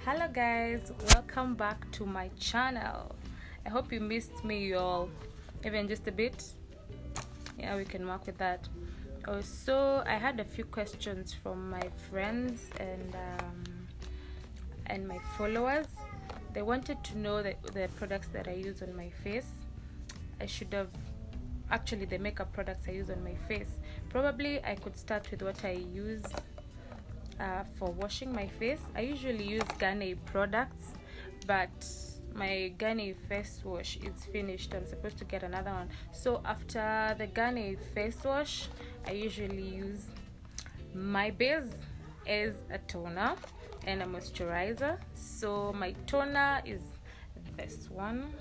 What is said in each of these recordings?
Hello guys, welcome back to my channel. I hope you missed me, y'all, even just a bit. Yeah, we can work with that. Also, I had a few questions from my friends and my followers. They wanted to know the products that I use on my face. I should have actually the makeup products I use on my face. Probably I could start with what I use for washing my face. I usually use Garnier products, but my Garnier face wash is finished. I'm supposed to get another one. So after the Garnier face wash, I usually use my base as a toner and a moisturizer. So my toner is this one.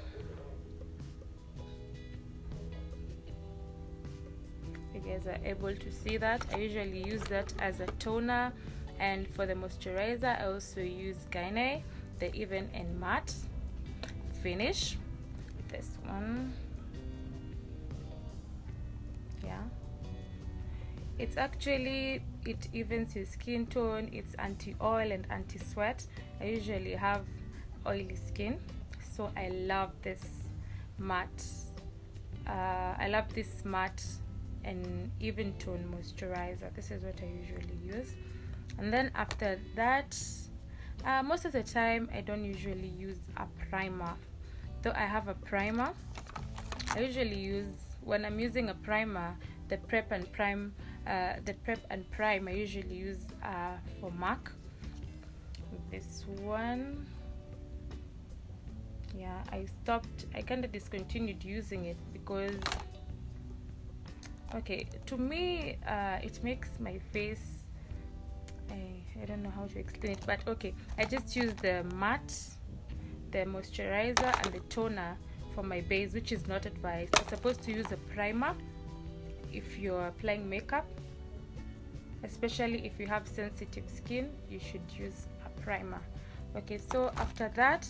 You guys are able to see that. I usually use that as a toner, and for the moisturizer I also use Garnier, the Even and Matte Finish. This one, yeah, it's actually, it evens your skin tone. It's anti-oil and anti-sweat. I usually have oily skin, so I love this matte matte and even tone moisturizer. This is what I usually use. And then after that, most of the time I don't usually use a primer, though I have a primer. I usually use, when I'm using a primer, the prep and prime I usually use for MAC. This one, yeah, I kind of discontinued using it because, okay, to me it makes my face, I don't know how to explain it, but okay, I just use the matte, the moisturizer and the toner for my base, which is not advised. You're supposed to use a primer if you're applying makeup, especially if you have sensitive skin. You should use a primer. Okay, so after that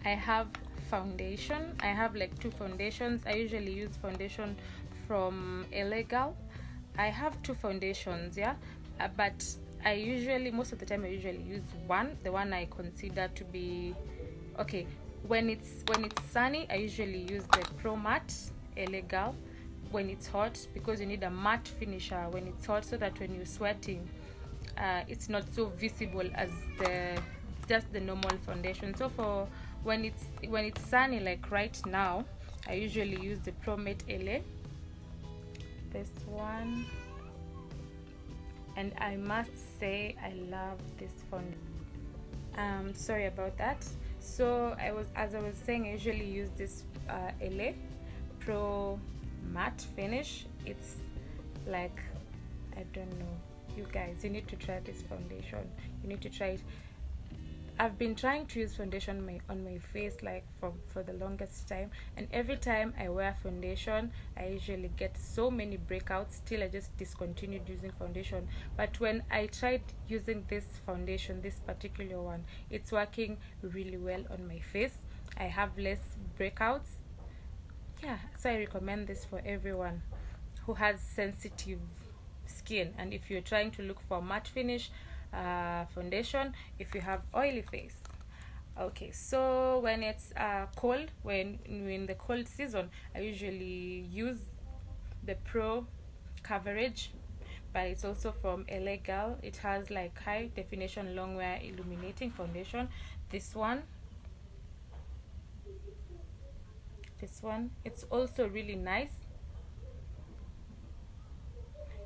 I have foundation. I have like two foundations. I usually use foundation from LA Girl. I have two foundations, yeah, but I usually, most of the time I usually use one, the one I consider to be okay. When it's sunny, I usually use the Pro Matte LA Girl. When it's hot, because you need a matte finisher when it's hot, so that when you're sweating it's not so visible as just the normal foundation. So for when it's sunny, like right now, I usually use the Pro Matte LA, this one. And I must say I love this foundation. Sorry about that. So as I was saying, I usually use this LA Pro Matte Finish. It's like, I don't know, you guys, you need to try this foundation. You need to try it. I've been trying to use foundation on my face like for the longest time, and every time I wear foundation I usually get so many breakouts. Till I just discontinued using foundation. But when I tried using this foundation, this particular one, it's working really well on my face. I have less breakouts. Yeah, so I recommend this for everyone who has sensitive skin, and if you're trying to look for matte finish foundation, if you have oily face. Okay, so when it's cold, when in the cold season, I usually use the Pro Coverage, but it's also from LA Girl. It has like high definition long wear illuminating foundation. This one, it's also really nice,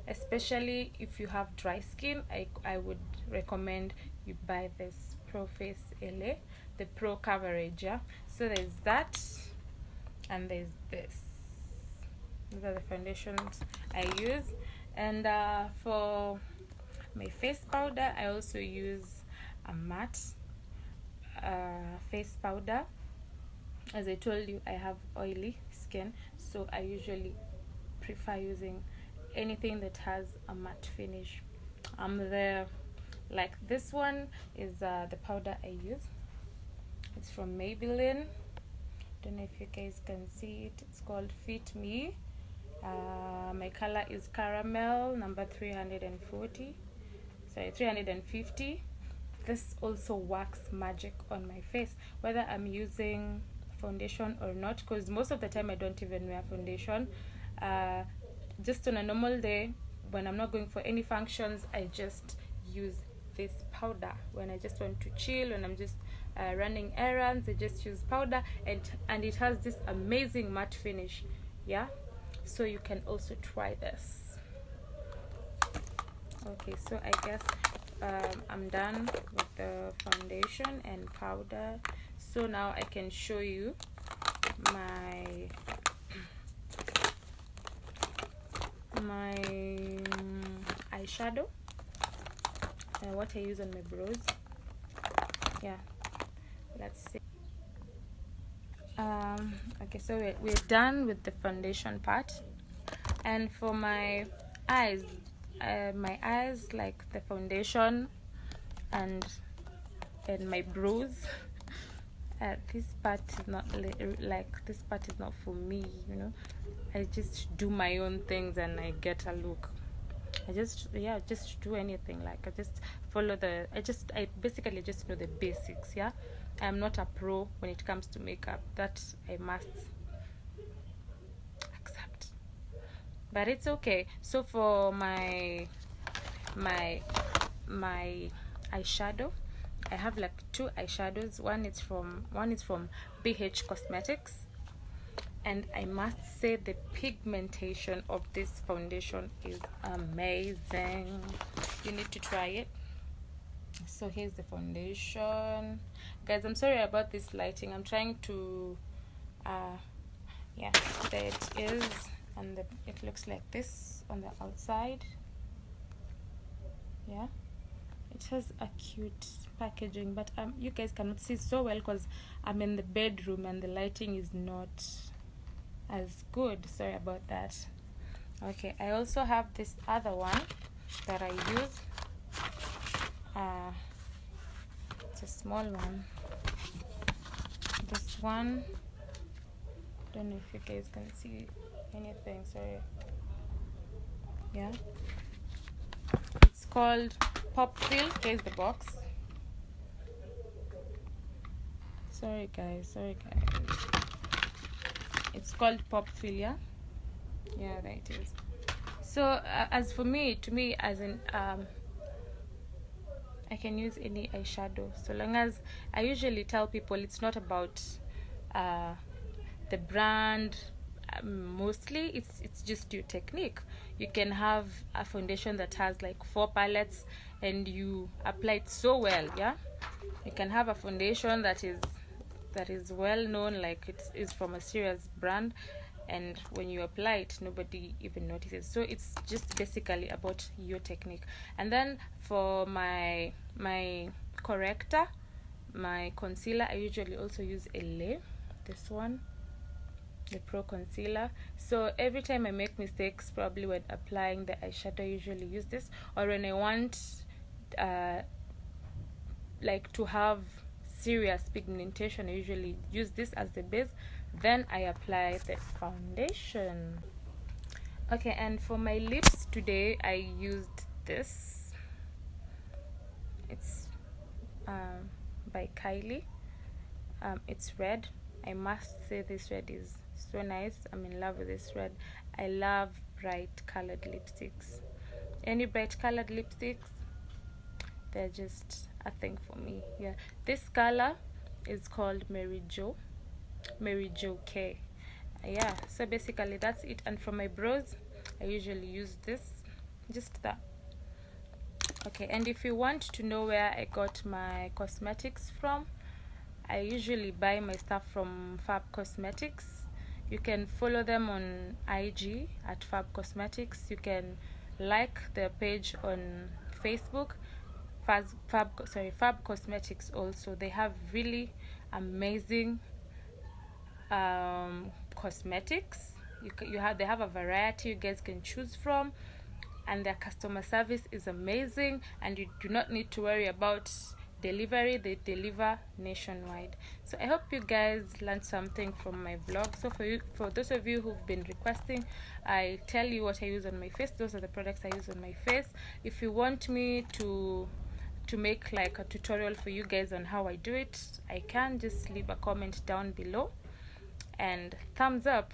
especially if you have dry skin. I would recommend you buy this Pro Face LA, the Pro Coverage. Yeah, so there's that, and there's this. These are the foundations I use. And for my face powder, I also use a matte face powder. As I told you, I have oily skin, so I usually prefer using anything that has a matte finish. Like this one is the powder I use. It's from Maybelline. Don't know if you guys can see it. It's called Fit Me. My color is caramel, number 340. Sorry, 350. this also works magic on my face, whether I'm using foundation or not, because most of the time I don't even wear foundation. Just on a normal day when I'm not going for any functions, I just use this powder. When I just want to chill, when I'm just running errands, I just use powder, and it has this amazing matte finish. Yeah, so you can also try this. Okay, so I guess I'm done with the foundation and powder. So now I can show you my eyeshadow and what I use on my brows. Yeah, let's see. Okay, so we're done with the foundation part, and for my eyes, like the foundation and my brows, this part is not this part is not for me, you know. I just do my own things and I get a look. I just do anything. Like I just follow I basically just know the basics. Yeah, I'm not a pro when it comes to makeup. That I must accept, but it's okay. So for my eyeshadow, I have like two eyeshadows. One is from BH Cosmetics, and I must say the pigmentation of this foundation is amazing. You need to try it. So here's the foundation, guys. I'm sorry about this lighting. I'm trying to yeah, there it is, and it looks like this on the outside. Yeah, it has a cute packaging, but you guys cannot see so well because I'm in the bedroom and the lighting is not as good. Sorry about that. Okay, I also have this other one that I use. It's a small one. This one, don't know if you guys can see anything. Sorry. Yeah, it's called Pop Fill. Here's the box. Sorry guys. It's called Pop Fill. Yeah, there it is. So as for me, as in I can use any eyeshadow, so long as I usually tell people it's not about the brand. Mostly it's just your technique. You can have a foundation that has like 4 palettes and you apply it so well. Yeah, you can have a foundation that is well known, like it is from a serious brand, and when you apply it nobody even notices. So it's just basically about your technique. And then for my corrector, my concealer, I usually also use LA, this one, the Pro Concealer. So every time I make mistakes, probably when applying the eyeshadow, I usually use this, or when I want like to have serious pigmentation, I usually use this as the base, then I apply the foundation. Okay, and for my lips today I used this. It's by Kylie. It's red. I must say this red is so nice. I'm in love with this red. I love bright colored lipsticks. Any bright colored lipsticks, they're just a thing for me. Yeah, this color is called Mary Jo K. Yeah, so basically that's it. And for my brows, I usually use this, just that. Okay, and if you want to know where I got my cosmetics from, I usually buy my stuff from Fab Cosmetics. You can follow them on IG at Fab Cosmetics. You can like their page on Facebook, Fab Cosmetics. Also, they have really amazing cosmetics. They have a variety you guys can choose from, and their customer service is amazing, and you do not need to worry about delivery. They deliver nationwide. So I hope you guys learned something from my vlog. So for those of you who've been requesting, I tell you what I use on my face. Those are the products I use on my face. If you want me to to make like a tutorial for you guys on how I do it, I can just leave a comment down below and thumbs up.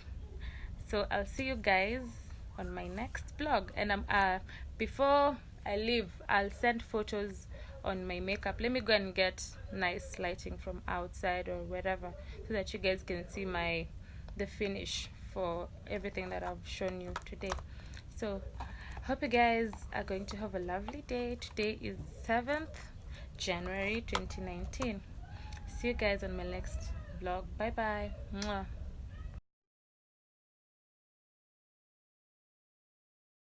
So I'll see you guys on my next vlog. And before I leave, I'll send photos on my makeup. Let me go and get nice lighting from outside or wherever, so that you guys can see the finish for everything that I've shown you today. So hope you guys are going to have a lovely day. Today is 7th January 2019. See you guys on my next vlog. Bye bye. Mwah.